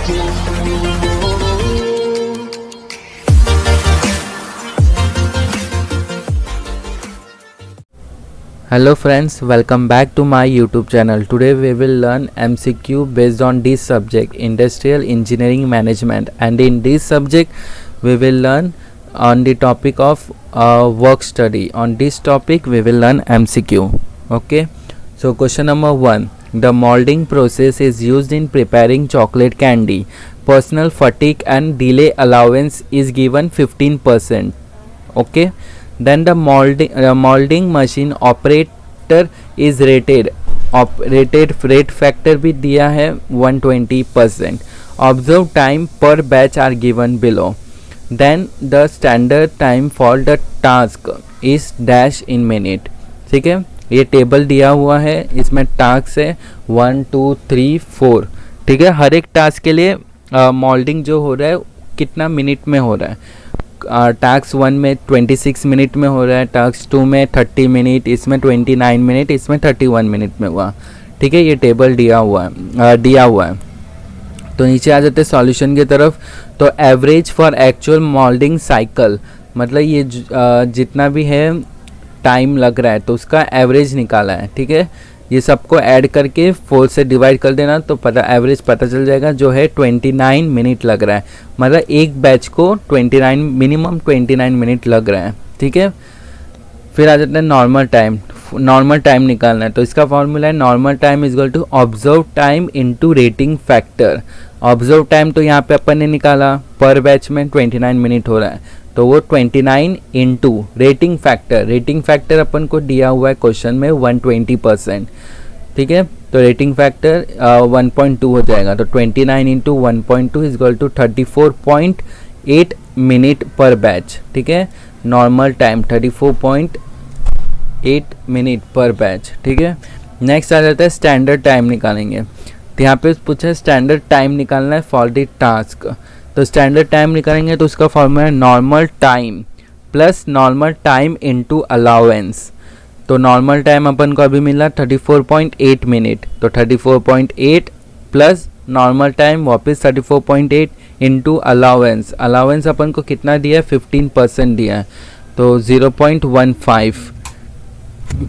Hello friends, welcome back to my YouTube channel. Today we will learn MCQ based on this subject, Industrial Engineering Management, and in this subject we will learn on the topic of work study. On this topic we will learn MCQ. Okay, so question number 1. The molding process is used in preparing chocolate candy. Personal fatigue and delay allowance is given 15%. Okay, then the molding machine operator is rated rate factor भी दिया है 120%. Observed time per batch are given below. Then the standard time for the task is dash in minute. ठीक है, ये table दिया हुआ है, इसमें टास्क है 1 2 3 4. ठीक है, हर एक टास्क के लिए मोल्डिंग जो हो रहा है कितना मिनट में हो रहा है. टास्क 1 में 26 मिनट में हो रहा है, टास्क 2 में 30 मिनट, इसमें 29 मिनट, इसमें 31 मिनट में हुआ. ठीक है, ये टेबल दिया हुआ है. तो नीचे आ जाते हैं सॉल्यूशन की तरफ. तो average for actual moulding cycle, मतलब ये जितना भी है टाइम लग रहा है तो उसका एवरेज निकाला है. ठीक है, ये सबको ऐड करके 4 से डिवाइड कर देना तो एवरेज पता चल जाएगा, जो है 29 मिनट लग रहा है. मतलब एक बैच को 29 मिनिमम 29 मिनट लग रहा है. ठीक है, फिर आ जाता है नॉर्मल टाइम निकालना है. तो इसका फॉर्मूला है normal time is equal to observe time into rating factor. Observe time तो यहाँ पे अपन ने निकाला, पर बैच में 29 मिनट हो रहा है, तो वो 29 इंटू रेटिंग फैक्टर अपन को दिया हुआ है क्वेश्चन में 120%. ठीक है, तो रेटिंग फैक्टर 1.2 हो जाएगा. तो 29 into 1.2 is equal to 34.8 minute per batch. ठीक है, normal time 34.8 minute per batch. ठीक है, नेक्स्ट आ जाता है स्टैंडर्ड टाइम निकालेंगे. तो यहाँ पे पूछा है स्टैंडर्ड टाइम निकालना है फॉर द टास्क. तो स्टैंडर्ड टाइम निकालेंगे तो उसका फॉर्मूला है normal time plus normal time into allowance. तो नॉर्मल टाइम अपन को अभी मिला 34.8 मिनट, तो 34.8 प्लस नॉर्मल टाइम वापस 34.8 इनटू अलाउंस. अलाउंस अपन को कितना दिया है, 15% दिया है, तो 0.15.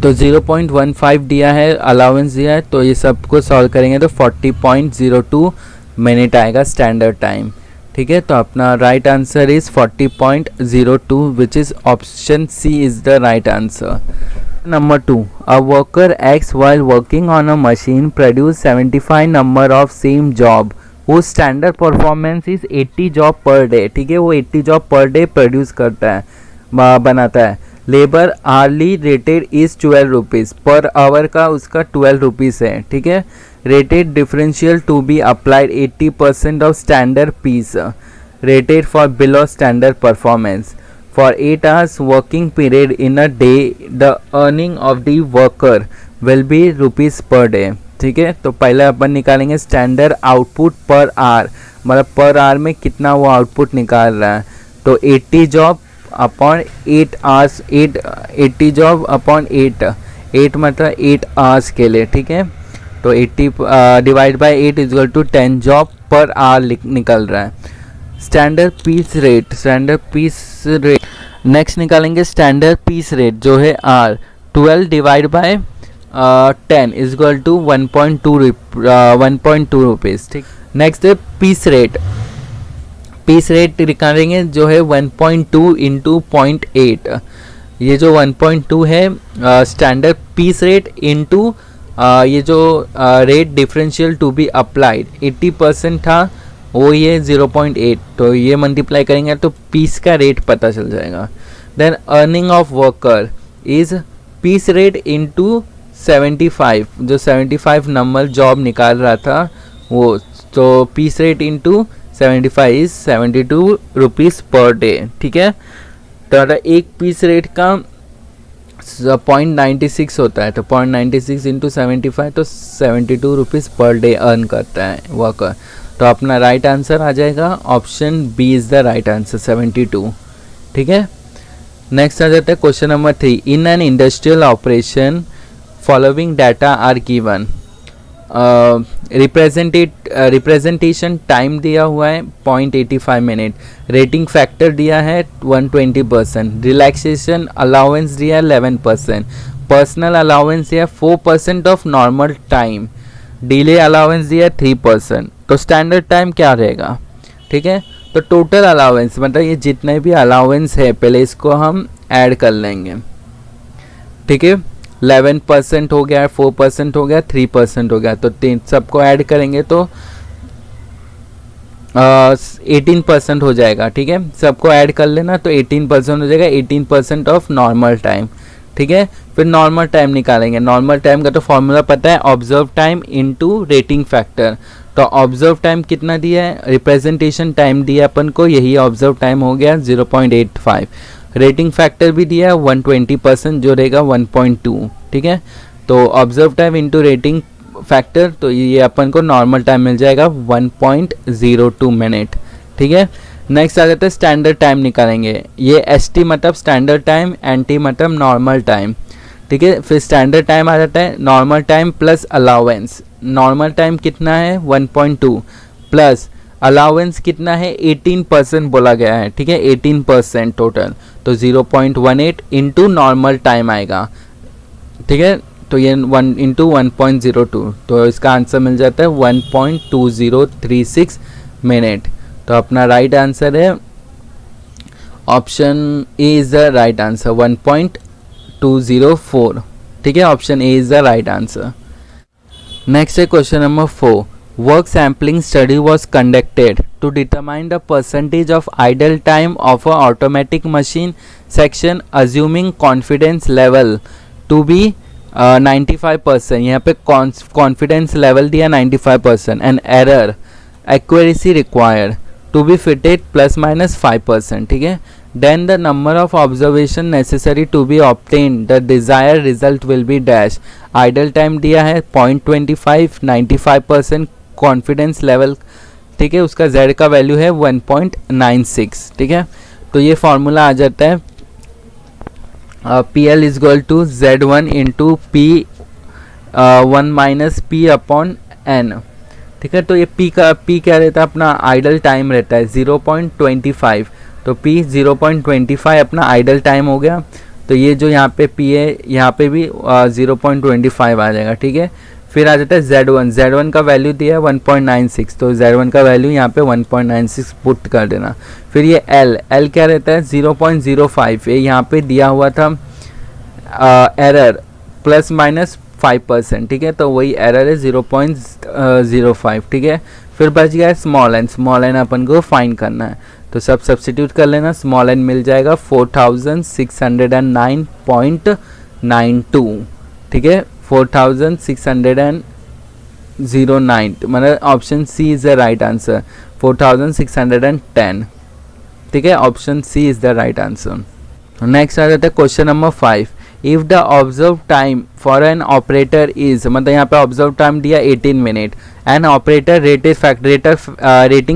तो 0.15 दिया है, अलाउंस दिया है. तो ये सबको सॉल्व करेंगे तो 40.02 मिनट आएगा स्टैंडर्ड टाइम. ठीक है, तो अपना right answer is 40.02 which is option C is the right answer. Number 2. A worker X while working on a machine produce 75 number of same job whose standard performance is 80 job per day. ठीक है, वो 80 job per day produce करता है, बनाता है. Labour hourly rated is 12 rupees per hour का उसका 12 rupees है. ठीक है, rated differential to be applied 80% of standard piece rated for below standard performance for 8 hours working period in a day. The earning of the worker will be rupees per day. ठीक है, तो पहले अपन निकालेंगे standard output per hour, मतलब per hour में कितना वो output निकाल रहा है. तो 80 job upon 8 hours, 80 job upon 8 मतलब 8 hours के लिए. ठीक है, तो 80 divide by 8 is equal to 10 job per hour निकल रहा है. स्टैंडर्ड पीस रेट नेक्स्ट निकालेंगे. स्टैंडर्ड पीस रेट जो है are 12 divide by 10 is equal to 1.2 rupees. ठीक, नेक्स्ट है पीस रेट निकालेंगे जो है 1.2 इंटू 0.8. ये जो 1.2 है स्टैंडर्ड पीस रेट इंटू ये जो rate differential to be applied 80% था, वो ये 0.8, तो ये मल्टीप्लाई करेंगे तो पीस का रेट पता चल जाएगा. Then earning of worker is piece rate into 75, जो 75 नंबर जॉब निकाल रहा था वो, तो piece rate into 75 is 72 rupees per day. ठीक है, तो एक पीस रेट का 0.96 होता है, तो 0.96 इंटू 75 तो 72 रुपीज़ पर डे अर्न करता है वर्कर. तो अपना राइट आंसर आ जाएगा option B is the right answer 72. ठीक है, नेक्स्ट आ जाता है question number 3. In an industrial operation following data are given. Representation time दिया हुआ है 0.85 मिनट, रेटिंग फैक्टर दिया है 120%, रिलैक्सेशन अलाउंस दिया है 11%, पर्सनल अलाउंस दिया 4% of normal time, delay allowance दिया 3%। तो स्टैंडर्ड टाइम क्या रहेगा? ठीक है, तो टोटल अलाउंस मतलब ये जितने भी अलाउंस है पहले इसको हम ऐड कर लेंगे। ठीक है, 11% हो गया, 4% हो गया, 3% हो गया, तो तीन सबको ऐड करेंगे तो 18% हो जाएगा। ठीक है, सबको ऐड कर लेना तो 18% हो जाएगा, 18% ऑफ नॉर्मल टाइम। ठीक है, फिर नॉर्मल टाइम निकालेंगे। नॉर्मल टाइम का तो फॉर्मूला पता है, observe time into rating factor. तो ऑब्जर्व टाइम कितना दिया है, रिप्रेजेंटेशन टाइम दिया अपन को, यही ऑब्जर्व टाइम हो गया 0.85। रेटिंग फैक्टर भी दिया है 120%, जो रहेगा 1.2। ठीक है, तो observe time into rating factor, तो ये अपन को नॉर्मल टाइम मिल जाएगा 1.02 मिनट। ठीक है, नेक्स्ट आ जाता है स्टैंडर्ड टाइम निकालेंगे। ये ST मतलब स्टैंडर्ड टाइम, NT मतलब नॉर्मल टाइम। ठीक है, फिर स्टैंडर्ड टाइम आ जाता है normal time plus allowance. Normal time कितना है 1.2 प्लस अलाउंस कितना है 18% बोला गया है। ठीक है, 18% टोटल, तो 0.18 इंटू नॉर्मल टाइम आएगा। ठीक है, तो ये 1 इंटू 1.02, तो इसका आंसर मिल जाता है 1.2036 मिनट। तो अपना राइट आंसर है option A is the right answer 1.204। ठीक है, option A is the right answer. Next है question number 4। Work sampling study was conducted to determine the percentage of idle time of a automatic machine section assuming confidence level to be 95%। यहाँ पे confidence level दिया 95% and error accuracy required to be fitted ±5%। ठीक है, then the number of observation necessary to be obtained the desired result will be dash। idle time दिया है 0.25, 95% confidence level. ठीक है, उसका z का वैल्यू है 1.96। ठीक है, तो ये फॉर्मूला आ जाता है PL is equal to Z1 into P1 minus P upon N। ठीक है, तो ये P क्या रहता है, अपना आइडल टाइम रहता है 0.25, तो P 0.25 अपना आइडल टाइम हो गया। तो ये जो यहाँ पे P है यहाँ पे भी 0.25 आ जाएगा। ठीक है, फिर आ जाता है Z1 का वैल्यू दिया है 1.96, तो Z1 का वैल्यू यहाँ पे 1.96 पुट कर देना। फिर ये L क्या रहता है 0.05, ये यहाँ पे दिया हुआ था एरर ±5%। ठीक है, तो वही एरर है 0.05। ठीक है, फिर बच गया स्मॉल n अपन को फाइंड करना है, तो सब सब्स्टिट्यूट कर लेना। स्मॉल n मिल जाएगा 4609.92। ठीक है, 4609 मतलब option C is the right answer 4610। ठीक है, option C is the right answer. Next आ जाता है question number 5। If the observe time for an operator is, मतलब यहाँ पे ऑब्जर्व टाइम दिया 18 minute, and operator rating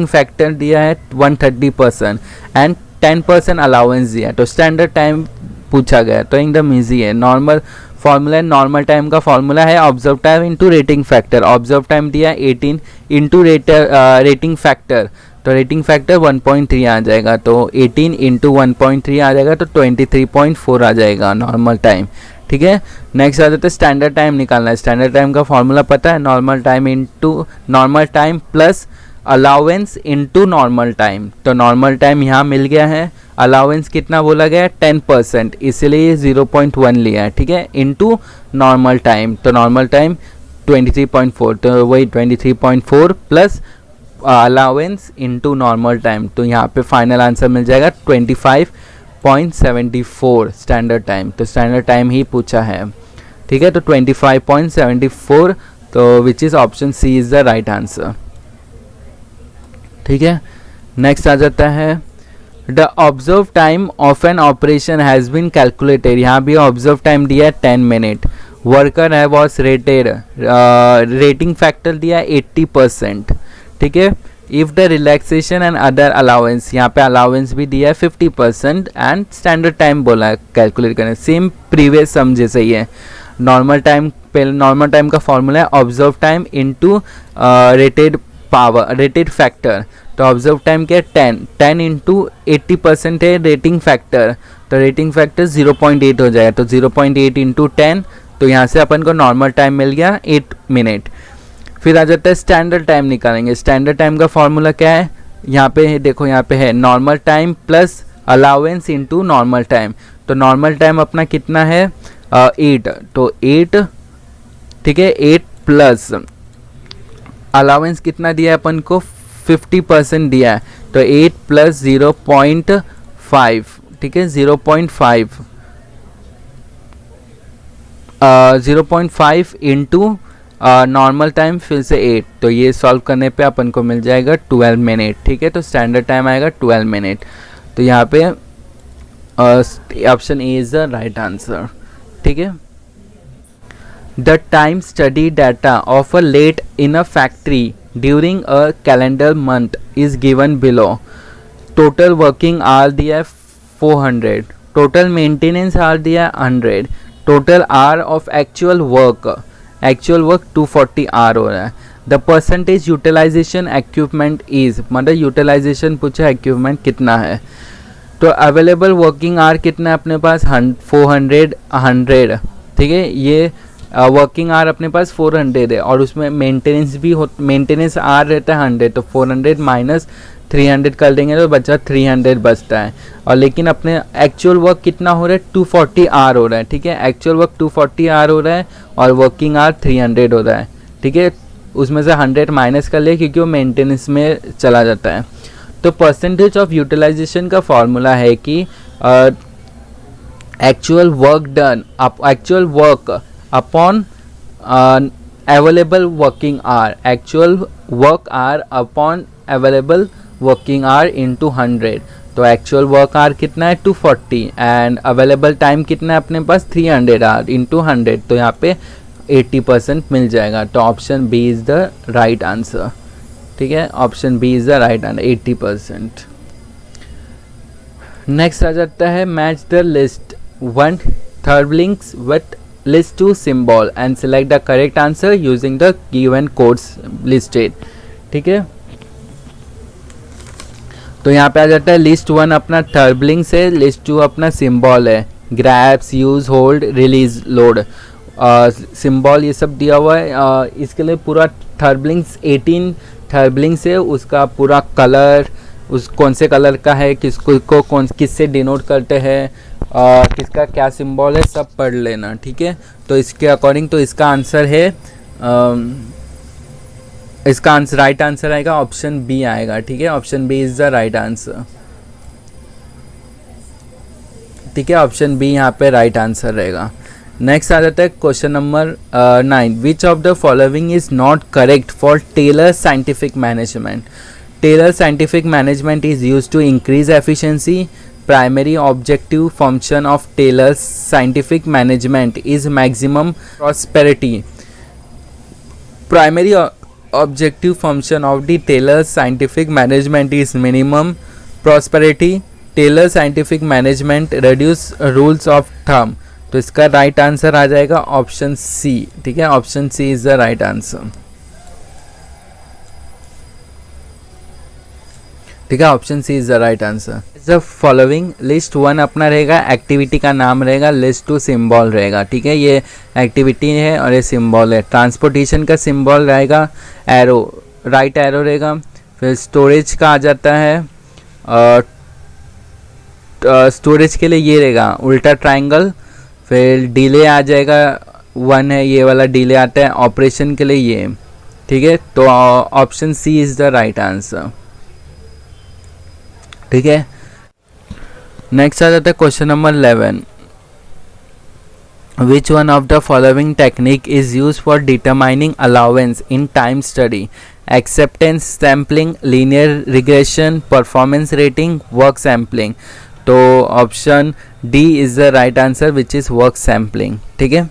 factor दिया है 130% एंड 10% अलाउंस दिया है, तो स्टैंडर्ड टाइम पूछा गया। तो एकदम ईजी है, नॉर्मल फॉर्मूला है, नॉर्मल टाइम का फॉर्मूला है observe time into rating factor. Observe time दिया है 18 इंटू रेटिंग फैक्टर, तो रेटिंग फैक्टर 1.3 आ जाएगा, तो 18 इंटू 1.3 आ जाएगा, तो 23.4 आ जाएगा नॉर्मल टाइम। ठीक है, नेक्स्ट आ जाता है स्टैंडर्ड टाइम निकालना है। स्टैंडर्ड टाइम का फॉर्मूला पता है, normal time plus allowance into normal time. तो नॉर्मल टाइम यहाँ मिल गया है, अलाउंस कितना बोला गया है 10%, इसलिए 0.1 लिया है। ठीक है, इनटू नॉर्मल टाइम, तो नॉर्मल टाइम 23.4, तो वही 23.4 plus allowance into normal time, तो यहाँ पे फाइनल आंसर मिल जाएगा 25.74 स्टैंडर्ड टाइम। तो स्टैंडर्ड टाइम ही पूछा है। ठीक है, तो 25.74, तो which is option C is the right answer. ठीक है, नेक्स्ट आ जाता है the observe time of an operation has been calculated. यहाँ भी ऑब्जर्व टाइम दिया है 10 मिनट, वर्कर है वॉज रेटेड, रेटिंग फैक्टर दिया है 80%। ठीक है, if the relaxation and other allowance, यहाँ पे अलाउंस भी दिया है 50% एंड स्टैंडर्ड टाइम बोला है कैलकुलेट करने, सेम प्रीवियस सम जैसे ही है। नॉर्मल टाइम, पहले नॉर्मल टाइम का फॉर्मूला है observe time into rated power, rated factor. तो ऑब्जर्व टाइम क्या है 10 इंटू 80% है रेटिंग फैक्टर, तो रेटिंग फैक्टर 0.8 हो जाएगा, तो 0.8 इंटू 10, तो यहाँ से अपन को नॉर्मल टाइम मिल गया 8 मिनट। फिर आ जाता है स्टैंडर्ड टाइम निकालेंगे। स्टैंडर्ड टाइम का फॉर्मूला क्या है, यहाँ पे है, देखो यहाँ पे है normal time plus allowance into normal time. तो नॉर्मल टाइम अपना कितना है 8, तो 8, ठीक है, 8 प्लस अलाउंस कितना दिया है अपन को 50% दिया है, तो 8 प्लस 0.5, ठीक है, 0.5 इंटू नॉर्मल टाइम फिर से 8, तो ये सॉल्व करने पे अपन को मिल जाएगा 12 मिनट, ठीक है। तो स्टैंडर्ड टाइम आएगा 12 मिनट। तो यहाँ पे option A is the right answer, ठीक है। The time study data of a lathe in a factory during a calendar month is given below. Total working hour दिया है 400, टोटल मेंटेनेंस आवर दिया है 100, total hour of actual work 240 hour हो रहा है। The percentage utilization equipment is, मतलब utilization पूछा equipment कितना है। तो अवेलेबल वर्किंग आवर कितना है अपने पास 400, 100, ठीक है। ये वर्किंग आवर अपने पास 400 है और उसमें मेंटेनेंस भी मेंटेनेंस आवर रहता है 100, तो 400 माइनस 300 कर देंगे तो बचा 300 बचता है। और लेकिन अपने एक्चुअल वर्क कितना हो रहा है 240 आवर हो रहा है, ठीक है। एक्चुअल वर्क 240 आवर हो रहा है और वर्किंग आवर 300 हो रहा है, ठीक है। उसमें से 100 माइनस कर ले क्योंकि वो मेंटेनेंस में चला जाता है। तो परसेंटेज ऑफ यूटिलाइजेशन का फॉर्मूला है कि actual work done, actual work upon available working hour, actual work hour upon available working hour into 100। तो एक्चुअल वर्क आवर कितना है 240 एंड अवेलेबल टाइम कितना है अपने पास 300 आवर इंटू 100, तो यहाँ पे 80% मिल जाएगा। तो option B is the right answer, ठीक है। Option B is the right answer 80%। Next आ जाता है match the list 1 third links with list 2 symbol and select the correct answer using the given codes listed, ठीक है। तो यहाँ पे आ जाता है लिस्ट 1 अपना टर्बलिंग्स है, लिस्ट 2 अपना सिंबल है, grabs, use, hold, release, load, symbol ये सब दिया हुआ है। इसके लिए पूरा टर्बलिंग्स 18 टर्बलिंग्स है, उसका पूरा कलर, उस कौन से कलर का है, किसको कौन किससे डिनोट करते हैं, किसका क्या सिंबल है, सब पढ़ लेना, ठीक है। तो इसके अकॉर्डिंग तो इसका आंसर है इसका आंसर राइट आंसर आएगा ऑप्शन बी आएगा, ठीक है। Option B is the right answer, ठीक है। ऑप्शन बी यहाँ पे राइट आंसर रहेगा। नेक्स्ट आ जाता है question number 9, which of the following is not correct for Taylor scientific management. Taylor scientific management is use to increase efficiency. Primary objective function of Taylor's scientific management is maximum prosperity. Primary objective function of the Taylor's scientific management is minimum prosperity. Taylor scientific management reduce rules of thumb. तो इसका right answer आ जाएगा option C, ठीक है। Option C is the right answer, ठीक है। Option C is the right answer. The following list 1 अपना रहेगा, एक्टिविटी का नाम रहेगा, लिस्ट 2 सिंबल रहेगा, ठीक है। ये एक्टिविटी है और ये सिंबल है। ट्रांसपोर्टेशन का सिंबल रहेगा एरो, राइट एरो रहेगा। फिर स्टोरेज का आ जाता है, स्टोरेज के लिए ये रहेगा उल्टा ट्रायंगल। फिर डिले आ जाएगा 1 है, ये वाला डिले आता है। ऑपरेशन के लिए ये, ठीक है। तो option C is the right answer, ठीक है। नेक्स्ट आ जाता है question number 11, which one of the following technique is use for determining allowance in time study. Acceptance sampling, linear regression, performance rating, work sampling. तो option D is the right answer which is work sampling, ठीक है।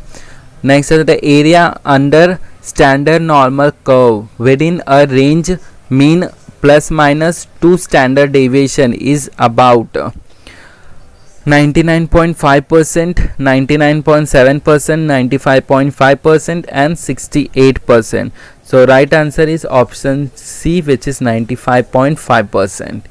Next आ जाता है area under standard normal curve with in a range mean plus minus 2 standard deviation is about। 99.5%, 99.7%, 95.5% and 68%. So right answer is option C, which is 95.5%.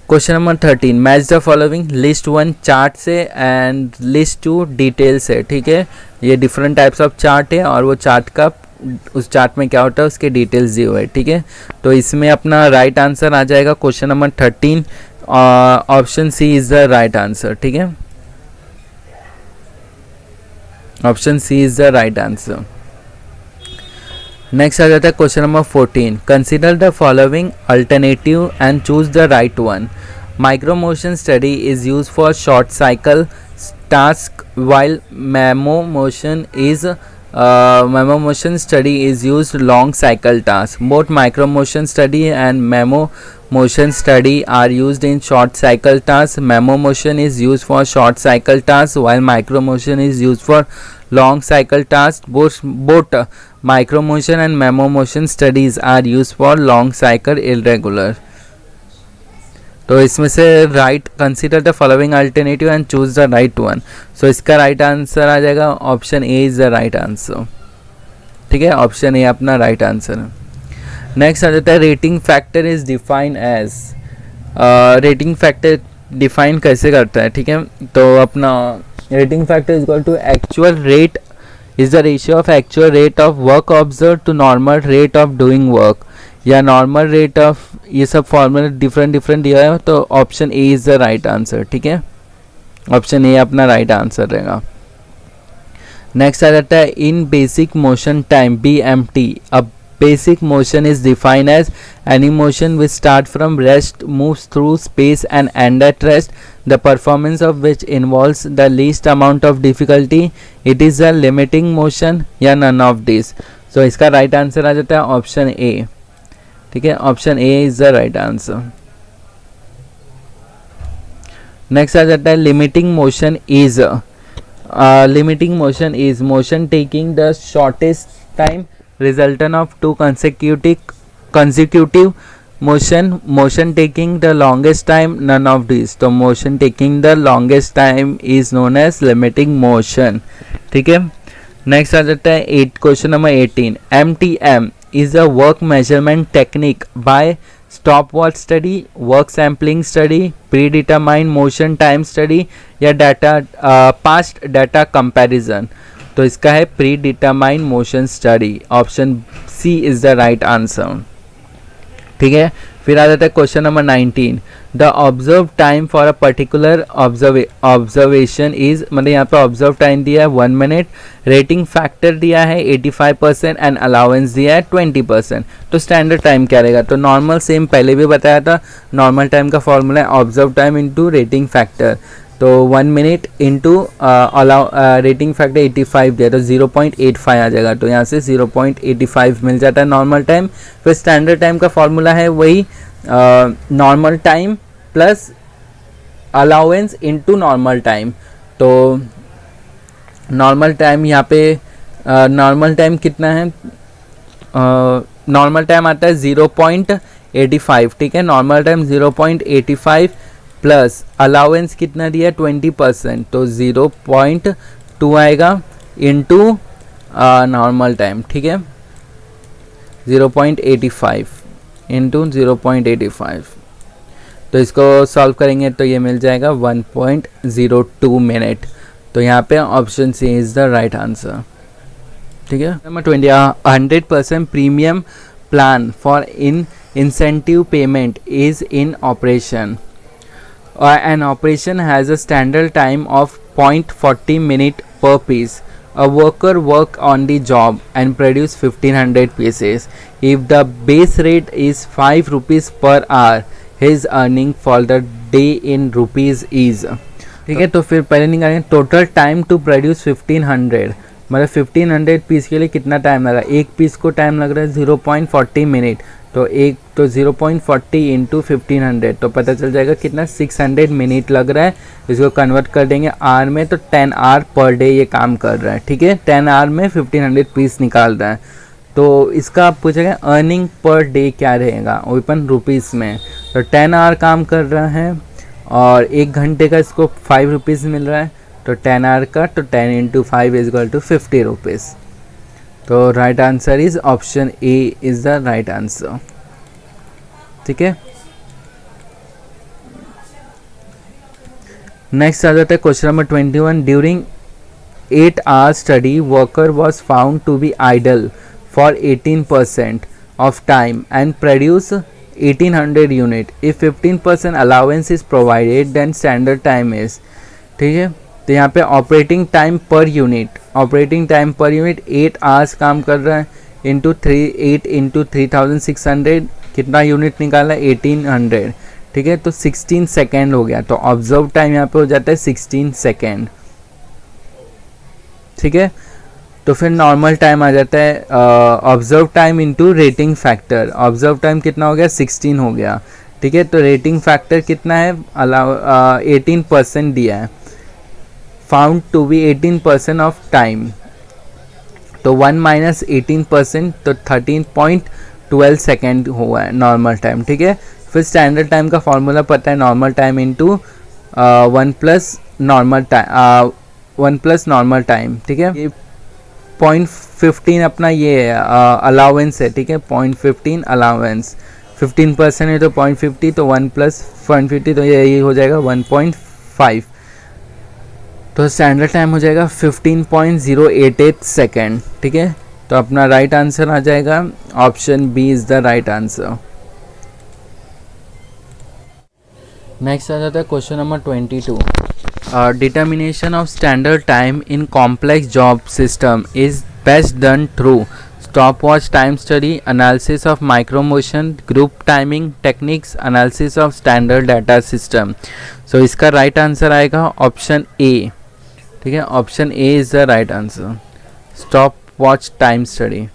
Question number 13, match the following, list 1 chart से and list 2 detail से. ठीक है, ये different types of chart है और वो chart का उस चार्ट में क्या होता है उसके डिटेल्स दिए हुए. ठीक है, तो इसमें अपना राइट आंसर आ जाएगा question number 13. Option C is the right answer. ठीक है, option C is the right answer. Next आ जाता है question number 14, consider the following alternative and choose the right one. Micro motion study is use for short cycle task while memo motion study is used long cycle task. Both micro motion study and memo motion study are used in short cycle tasks. Memo motion is used for short cycle tasks while micro motion is used for long cycle tasks. Both micro motion and memo motion studies are used for long cycle irregular. तो इसमें से right, consider the following alternative and choose the right one. So इसका right answer आ जाएगा option A is the right answer. ठीक है, option A अपना right answer है. नेक्स्ट आ जाता है rating factor is define as. Rating factor define कैसे करता है. ठीक है, तो अपना rating factor is equal to actual rate is the ratio of actual rate of work observe to normal rate of doing work, या नॉर्मल रेट ऑफ, ये सब फॉर्मूला डिफरेंट दिया है. तो option A is the right answer. ठीक है, option A अपना right answer रहेगा. नेक्स्ट आ जाता है in basic motion time BMT. अब basic motion is defined as any motion which start from rest moves through space and end at rest, the performance of which involves the least amount of difficulty. It is a limiting motion या none of this. सो इसका right answer आ जाता है option A. ठीक है, option A is the right answer. Next आ जाता है limiting motion is. Limiting motion is motion taking the shortest time resultant of two consecutive motion taking the longest time, none of these. तो motion taking the longest time is known as limiting motion. ठीक है, next आ जाता है question number 18, MTM is a work measurement technique by stopwatch study, work sampling study, predetermined motion time study या data past data comparison. तो इसका है predetermined motion study. Option C is the right answer. ठीक है, फिर आ जाता है question number 19, the observe time for a particular observation is, मतलब यहाँ पे ऑब्जर्व टाइम दिया है 1 मिनट, रेटिंग फैक्टर दिया है 85% एंड अलाउंस दिया है 20%. तो स्टैंडर्ड टाइम क्या रहेगा. तो नॉर्मल सेम पहले भी बताया था, नॉर्मल टाइम का फॉर्मूला है observe time into rating factor. तो 1 मिनट इंटू रेटिंग फैक्टर 85 दिया तो 0.85 आ जाएगा. तो यहाँ से 0.85 मिल जाता है नॉर्मल टाइम. फिर स्टैंडर्ड टाइम का फॉर्मूला है वही normal time plus allowance into normal time. तो नॉर्मल टाइम यहाँ पे नॉर्मल टाइम कितना है, नॉर्मल टाइम आता है 0.85. ठीक है, नॉर्मल टाइम 0.85 प्लस अलाउंस कितना दिया है 20%, तो 0.2 आएगा इनटू नॉर्मल टाइम. ठीक है, 0.85 इंटू 0.85. तो इसको सॉल्व करेंगे तो ये मिल जाएगा 1.02 मिनट. तो यहाँ पे option C is the right answer. ठीक है, number 20, 100% premium plan for incentive payment is in operation. An operation has a standard time of 0.40 minute per piece. A worker work on the job and produce 1500 pieces. If the base rate is 5 rupees per hour, his earning for the day in rupees is. ठीक है, तो फिर पहले निकालेंगे total time to produce 1500, मतलब 1500 piece के लिए कितना टाइम लग रहा है. एक पीस को टाइम लग रहा है 0.40 मिनट. तो 0.40 इंटू 1500 तो पता चल जाएगा कितना 600 मिनट लग रहा है. इसको कन्वर्ट कर देंगे आर में तो 10 आवर पर डे ये काम कर रहा है. ठीक है, 10 आवर में 1500 पीस निकाल रहा है. तो इसका आप पूछेगा अर्निंग पर डे क्या रहेगा ओपन रुपीस में. तो 10 आवर काम कर रहा है और 1 घंटे का इसको 5 रुपीज़ मिल रहा है, तो 10 आवर का, तो 10 into 5 is equal to 50 rupees. तो right answer is option A is the right answer. ठीक है, नेक्स्ट आ जाता है question number 21। During 8 hours study, worker was found to be idle for 18% of time and produce 1800 unit. If 15% allowance is provided, then standard time is, ठीक है। तो यहाँ पे operating time per unit, 8 hours काम कर रहा है, इंटू 8 इंटू 3600 कितना यूनिट निकाला, 1800। ठीक है, तो 16 सेकेंड हो गया, तो ऑब्जर्व टाइम यहाँ पे हो जाता है 16 सेकेंड। ठीक है, तो फिर नॉर्मल टाइम आ जाता है observe time into rating factor. Observe time कितना हो गया, 16 हो गया। ठीक है, तो रेटिंग फैक्टर कितना है, 18% दिया है, found to be 18% of time, तो 1 माइनस 18%, तो 13.12 सेकेंड हुआ है नॉर्मल टाइम। ठीक है, फिर स्टैंडर्ड टाइम का फॉर्मूला पता है, normal time into 1 plus normal time. ठीक है, ये 0.15 अपना ये अलाउंस है। ठीक है, 0.15 अलाउंस, 15% है तो 0.50, तो 1 प्लस 0.50, तो ये हो जाएगा 1.5, तो स्टैंडर्ड टाइम हो जाएगा 15.088 सेकेंड। ठीक है, तो अपना राइट आंसर आ जाएगा option B is the right answer. Next आ जाता है question number 22। Determination of standard time in complex job system is best done through stopwatch time study, analysis of micromotion, group timing techniques, analysis of standard data system। so इसका right answer आएगा option A. ठीक है, option A is the right answer, stopwatch time study.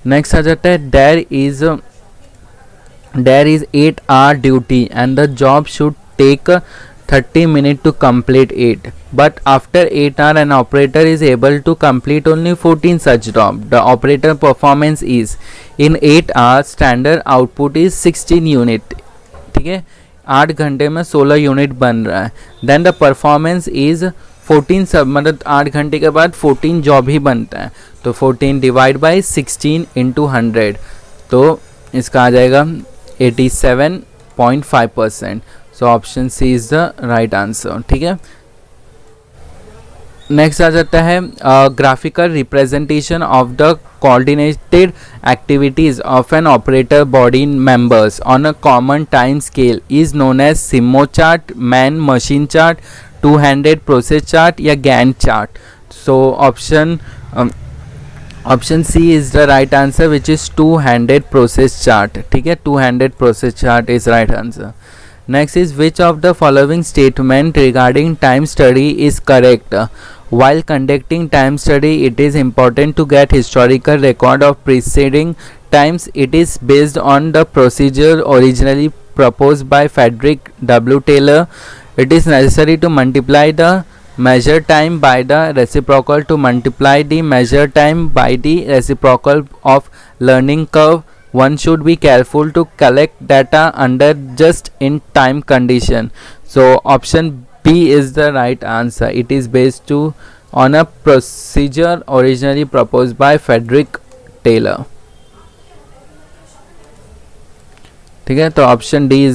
Next आ जाता है there is 8 hour duty and the job should take 30 minutes to complete it, but after 8 hour an operator is able to complete only 14 such job. The operator performance is in 8 hours standard output is 16 unit। ठीक है, 8 घंटे में 16 unit बन रहा है, then the performance is 14 सब, मतलब 8 घंटे के बाद 14 जॉब ही बनता है, तो 14 डिवाइड बाई 16 इंटू 100, तो इसका आ जाएगा 87.5%। So option C is the right answer. ठीक है, नेक्स्ट आ जाता है graphical representation of the coordinated activities of an operator body members on a common time scale is known as Simmo chart, man machine chart, two-handed process chart या Gantt chart। so option C is the right answer, which is two-handed process chart। ठीक है, two-handed process chart is right answer। next is which of the following statement regarding time study is correct? while conducting time study it is important to get historical record of preceding times. It is based on the procedure originally proposed by Frederick W. Taylor. It is necessary to multiply the measure time by the reciprocal to multiply the measure time by the reciprocal of learning curve. One should be careful to collect data under just in time condition। so option B is the right answer, it is based on a procedure originally proposed by Frederick Taylor। ठीक है, तो option B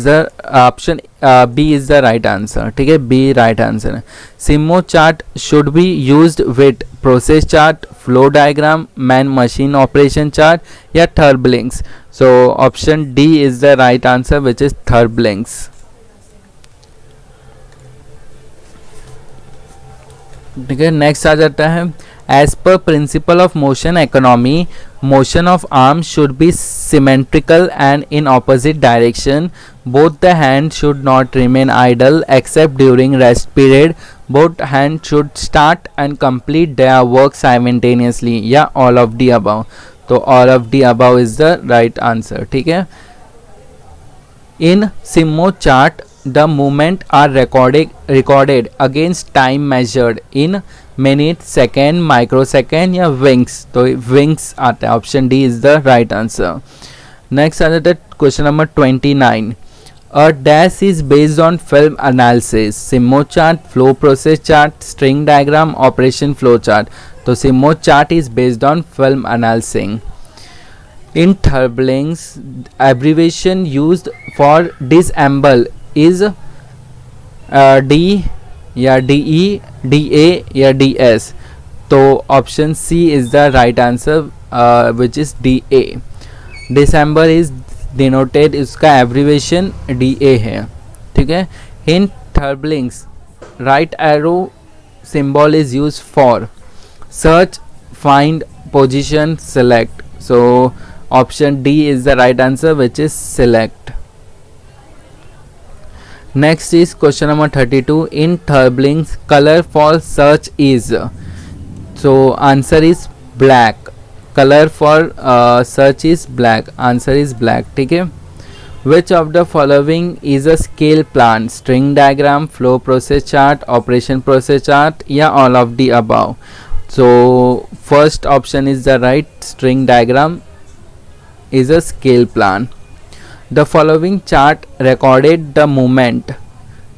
is the right answer. ठीक है, B right answer है। SIMO chart should be used with process chart, flow diagram, man machine operation chart या therbligs. So option D is the right answer, which is therbligs. ठीक है, next आ जाता है as per principle of motion economy, motion of arms should be symmetrical and in opposite direction. Both the hands should not remain idle except during rest period. Both hands should start and complete their work simultaneously या all of the above। तो all of the above is the right answer। ठीक है, in Simmo chart the movement are recorded against time measured in minute, second, microsecond या winks. तो winks आता है, option D is the right answer. Next आ जाता है question number 29। A dash is based on film analysis. Simmo chart, flow process chart, string diagram, operation flow chart. So Simmo chart is based on film analyzing. In turbulence, abbreviation used for disassemble is D या DE, DA या DS. तो option C is the right answer, which is DA. December is denoted, इसका abbreviation DA है, ठीक है. In turbulence, right arrow symbol is used for search, find, position, select. So option D is the right answer, which is select. Next is question number 32. In turbulence, color for search is, so answer is black. Color for search is black. Answer is black, ठीक है. Which of the following is a scale plan? String diagram, flow process chart, operation process chart या all of the above. So first option is the right. String diagram is a scale plan. The following chart recorded the movement.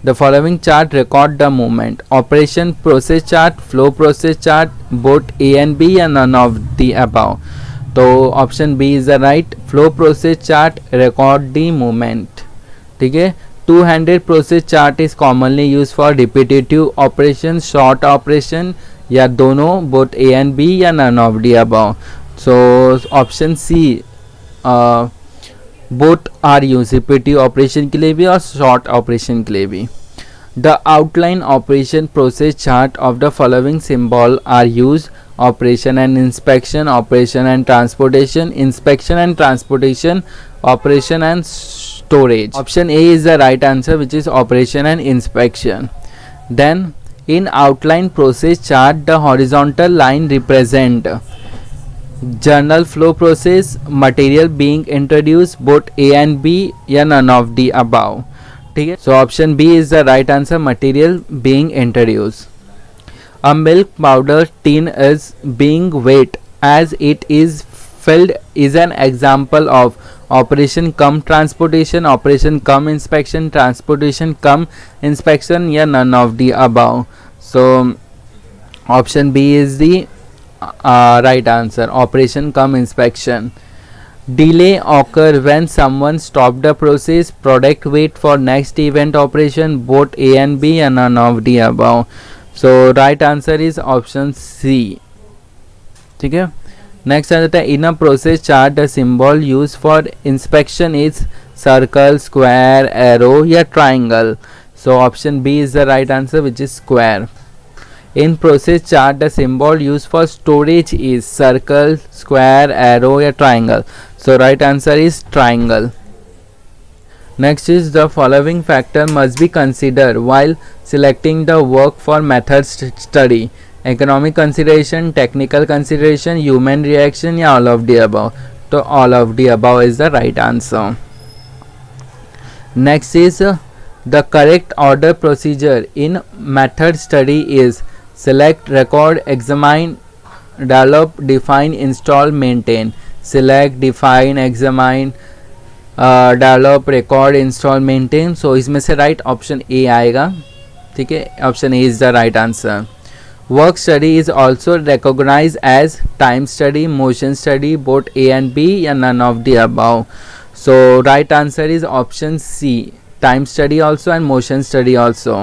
The following chart record the movement. Operation process chart, flow process chart, both A and B and none of the above. तो option B is the right. Flow process chart record the movement, ठीक है. Two-handed process chart is commonly used for repetitive operation, short operation या दोनों, both A and B या none of the above. So option C, both are use, repetitive operation के लिए भी और short operation के लिए भी. The outline operation process chart of the following symbol are use. Operation and inspection, operation and transportation, inspection and transportation, operation and storage. Option A is the right answer, which is operation and inspection. Then in outline process chart the horizontal line represent journal flow process, material being introduced, both A and B या none of the above, ठीक है. So option B is the right answer, material being introduced. A milk powder tin is being weighed as it is filled is an example of operation cum transportation, operation cum inspection, transportation cum inspection या none of the above. So option B is the right answer, operation cum inspection. Delay occur when someone stop the process, product wait for next event operation, both A and B and none of the above. So right answer is option C, ठीक है. Next आ जाता है, in a process chart the symbol use for inspection is circle, square, arrow या triangle. So option B is the right answer, which is square. In process chart, the symbol used for storage is circle, square, arrow या triangle. So right answer is triangle. Next is the following factor must be considered while selecting the work for method study. Economic consideration, technical consideration, human reaction या all of the above. So all of the above is the right answer. Next is the correct order procedure in method study is select, record, examine, develop, define, install, maintain. Select, define, examine, develop, record, install, maintain. So इसमें से right option A आएगा, ठीक है. Option A is the right answer. Work study is also recognized as time study, motion study, both A and B या none of the above. So right answer is option C, time study also and motion study also.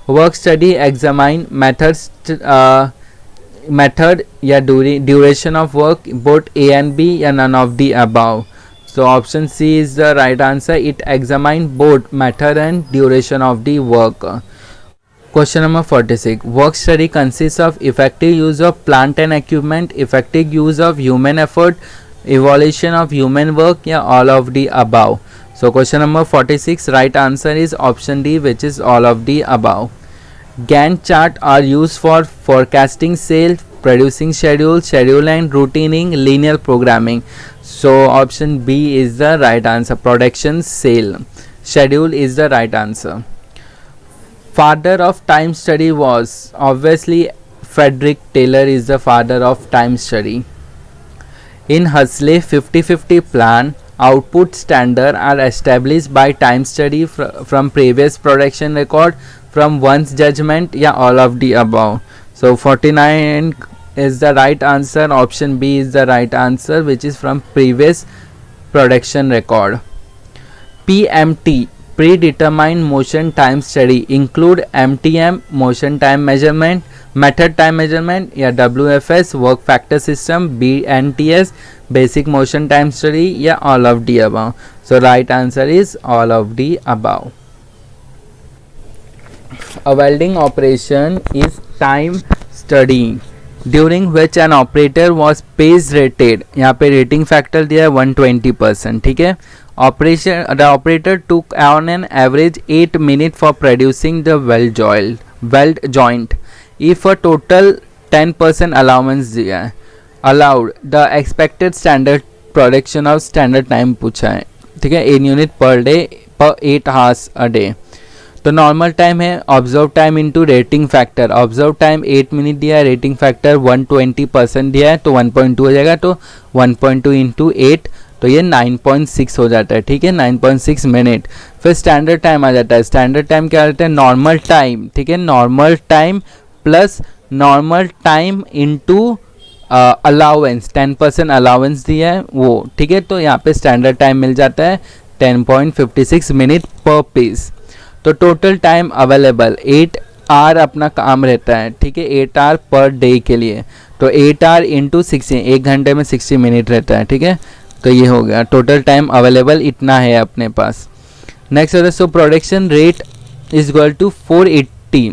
Work study examine method या duration of work, both A and B या none of the above. So option C is the right answer, it examine both method and duration of the work. Question number 46. Work study consists of effective use of plant and equipment, effective use of human effort, evaluation of human work या all of the above. So question number 46, right answer is option D, which is all of the above. Gantt chart are used for forecasting sales, producing schedule and routing, linear programming. So option B is the right answer, production sale. Schedule is the right answer. Father of time study was obviously Frederick Taylor is the father of time study. In Huxley 50-50 plan, output standard are established by time study from previous production record, from one's judgment, या all of the above. So 49 is the right answer. Option B is the right answer, which is from previous production record. PMT, predetermined motion time study, include MTM, motion time measurement, method time measurement, या WFS, work factor system, BNTS, basic motion time study, या all of the above. So right answer is all of the above. A welding operation is time study during which an operator was page rated. यहाँ पे rating factor दिया है 120%. ठीक है. The operator took on an average 8 minutes for producing the weld joint. If a total 10% allowance दिया है, allowed, the expected standard production of standard time पूछा है. ठीक है. 8 unit per day per 8 hours a day. तो normal time है observe time into rating factor. Observe time 8 minute दिया है, रेटिंग फैक्टर 120% दिया है, तो 1.2 हो जाएगा. तो 1.2 इंटू 8, तो ये 9.6 हो जाता है. ठीक है, 9.6 मिनट. फिर स्टैंडर्ड टाइम आ जाता है. स्टैंडर्ड टाइम क्या होता है? Normal time. ठीक है, normal time plus normal time into allowance, 10% allowance दिया है वो. ठीक है, तो यहाँ पे स्टैंडर्ड टाइम मिल जाता है 10.56 मिनट पर पीस. तो टोटल टाइम अवेलेबल 8 आवर अपना काम रहता है. ठीक है, 8 आवर पर डे के लिए. तो 8 आवर इंटू 60, 1 घंटे में 60 मिनट रहता है. ठीक है, तो ये हो गया टोटल टाइम अवेलेबल, इतना है अपने पास. नेक्स्ट है so production rate is equal to 480.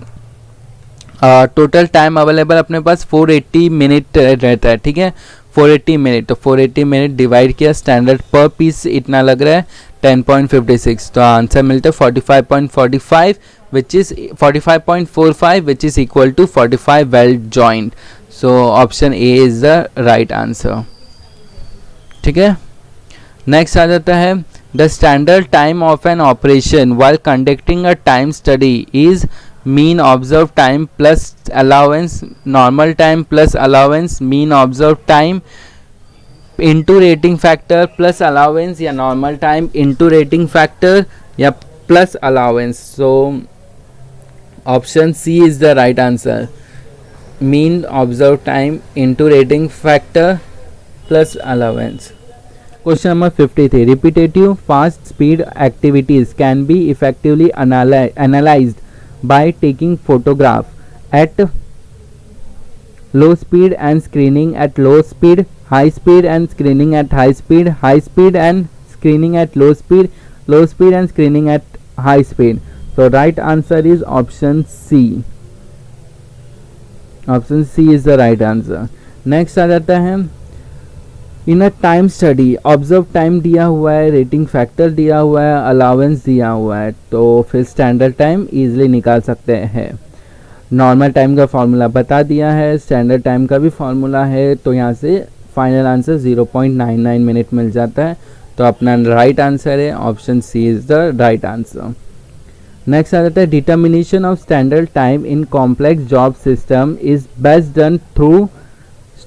Total time available अपने पास 480 मिनट रहता है. ठीक है, 480 मिनट. तो 480 मिनट डिवाइड किया, स्टैंडर्ड पर पीस इतना लग रहा है 10.56. तो आंसर मिलता है 45.45 which is 45.45 which is equal to 45 weld joint. So option A is the right answer. ठीक है. नेक्स्ट आ जाता है the standard time of an operation while conducting a time study is mean observed time plus allowance, normal time plus allowance, mean observed time into rating factor plus allowance, या normal time into rating factor या plus allowance. So option C is the right answer. Mean observed time into rating factor plus allowance. Question number 53. Repetitive fast speed activities can be effectively analyzed by taking photograph at low speed and screening at low speed, high speed and screening at high speed, high speed and screening at low speed, low speed and screening at high speed. So right answer is option C. Option C is the right answer. Next आ जाता है in a time study observe time दिया हुआ है, rating factor दिया हुआ है, allowance दिया हुआ है. तो फिर स्टैंडर्ड टाइम इजीली निकाल सकते हैं. नॉर्मल टाइम का फॉर्मूला बता दिया है, स्टैंडर्ड टाइम का भी फॉर्मूला है. तो यहाँ से फाइनल आंसर 0.99 मिनट मिल जाता है. तो अपना राइट आंसर है option C is the right answer. Next आ जाता है determination of standard time in complex job system is best done through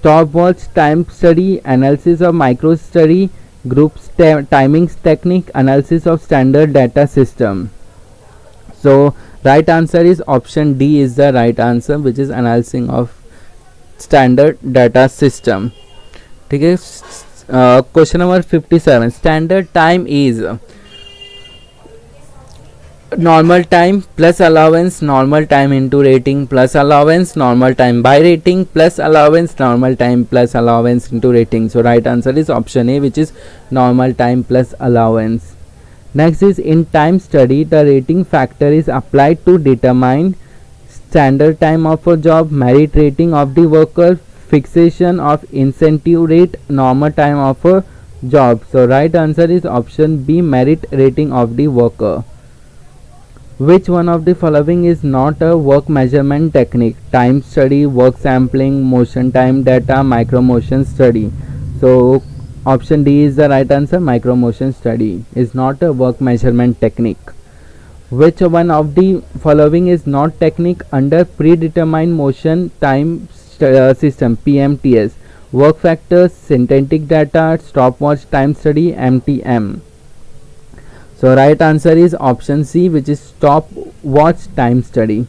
stopwatch time study, analysis of micro study, groups timings technique, analysis of standard data system. So right answer is option D is the right answer, which is analyzing of standard data system. ठीक है. Question number 57. Standard time is normal time plus allowance, normal time into rating plus allowance, normal time by rating plus allowance, normal time plus allowance into rating. So right answer is option A, which is normal time plus allowance. Next is in time study the rating factor is applied to determine standard time of a job, merit rating of the worker, fixation of incentive rate, normal time of a job. So right answer is option B, merit rating of the worker. Which one of the following is not a work measurement technique? Time study, work sampling, motion time data, micro motion study. So option D is the right answer. Micro motion study is not a work measurement technique. Which one of the following is not technique under predetermined motion time system, PMTS? Work factors, synthetic data, stopwatch time study, MTM. So right answer is option C, which is stopwatch time study.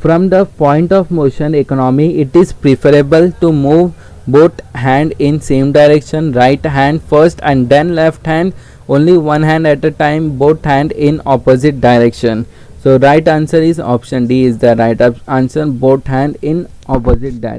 From the point of motion economy, it is preferable to move both hand in same direction, right hand first and then left hand, only one hand at a time, both hand in opposite direction. So right answer is option D is the right answer, both hand in opposite direction.